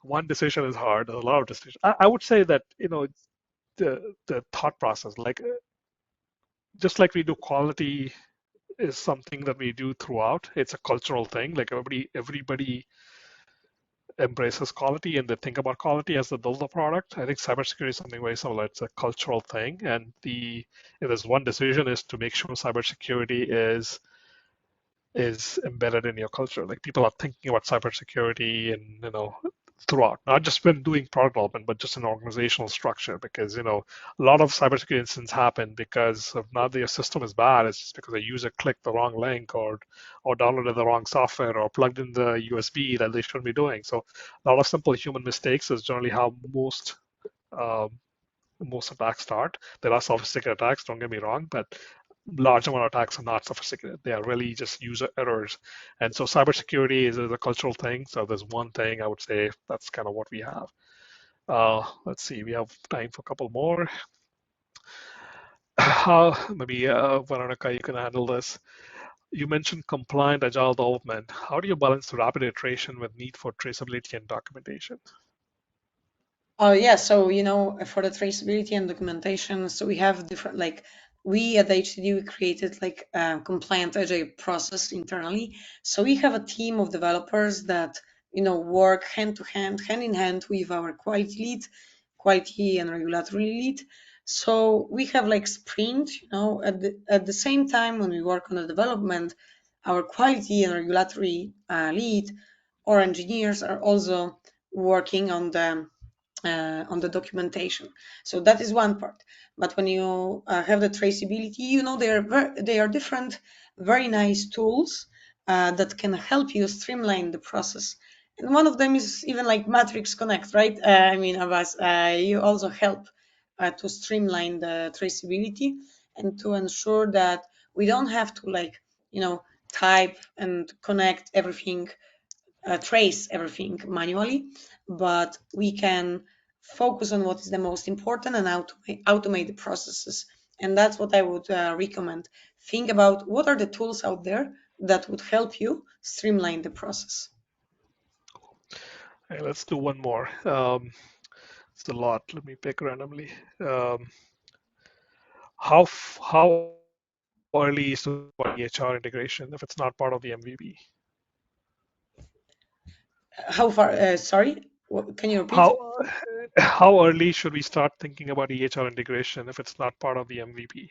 One decision is hard. There's a lot of decisions. I would say that the thought process, like just like we do quality, is something that we do throughout. It's a cultural thing. Like everybody embraces quality and they think about quality as they build the product. I think cybersecurity is something very similar. It's a cultural thing, and if there's one decision is to make sure cybersecurity is embedded in your culture. Like people are thinking about cybersecurity and throughout, not just when doing product development, but just an organizational structure. Because a lot of cybersecurity incidents happen because of not that your system is bad, it's just because a user clicked the wrong link or downloaded the wrong software or plugged in the USB that they shouldn't be doing. So a lot of simple human mistakes is generally how most attacks start. There are sophisticated attacks, don't get me wrong, but large amount of attacks are not sophisticated. They are really just user errors. And so cybersecurity is a cultural thing. So there's one thing I would say that's kind of what we have. Let's see, we have time for a couple more. Maybe Weronika, you can handle this. You mentioned compliant agile development. How do you balance rapid iteration with need for traceability and documentation? Oh yeah, so for the traceability and documentation, so we have different, like we at HTD we created like a compliant agile process internally. So we have a team of developers that work hand to hand, hand in hand with our quality lead, quality and regulatory lead. So we have like sprint, at the same time when we work on the development, our quality and regulatory lead or engineers are also working on the documentation. So that is one part. But when you have the traceability, they are different, very nice tools that can help you streamline the process. And one of them is even like Matrix Connect, right? I mean, Abbas, you also help to streamline the traceability and to ensure that we don't have to type and connect everything, trace everything manually, but we can focus on what is the most important and automate the processes. And that's what I would recommend. Think about what are the tools out there that would help you streamline the process. Hey, let's do one more. It's a lot. Let me pick randomly. Um, how early is to EHR integration if it's not part of the MVP? How far? Sorry, can you repeat? How how early should we start thinking about EHR integration if it's not part of the MVP?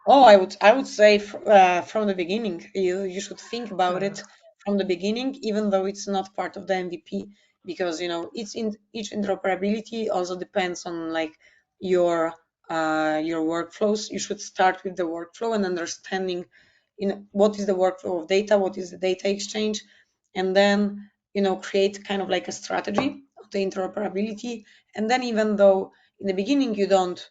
Oh, I would say from the beginning. You should think about Uh, it from the beginning, even though it's not part of the MVP, because it's in each interoperability also depends on like your your workflows. You should start with the workflow and understanding, what is the workflow of data, what is the data exchange, and then create kind of like a strategy of the interoperability. And then even though in the beginning you don't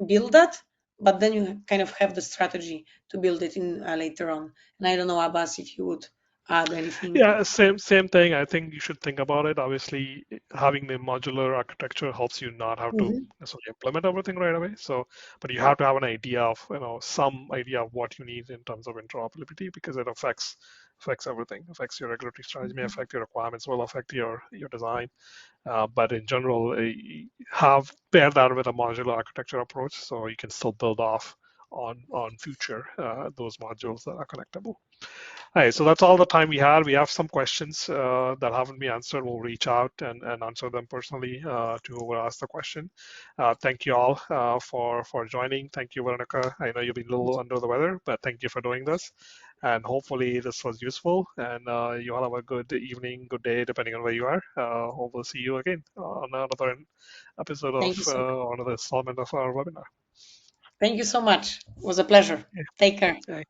build that, but then you kind of have the strategy to build it in later on. And I don't know, Abbas, if you would add anything. Yeah, same thing. I think you should think about it. Obviously, having the modular architecture helps you not have to Mhm. necessarily implement everything right away. So, but you have to have an idea of, some idea of what you need in terms of interoperability because it affects everything. Affects your regulatory strategy, may affect your requirements, will affect your design. But in general, have pair that with a modular architecture approach so you can still build off on future those modules that are connectable. Hey, so that's all the time we had. We have some questions that haven't been answered. We'll reach out and answer them personally to whoever asked the question. Thank you all for joining. Thank you, Veronica. I know you've been a little under the weather, but thank you for doing this. And hopefully this was useful. And you all have a good evening, good day, depending on where you are. Hope we'll see you again on another episode of Thank you so another installment of our webinar. Thank you so much. It was a pleasure. Take care. Yeah.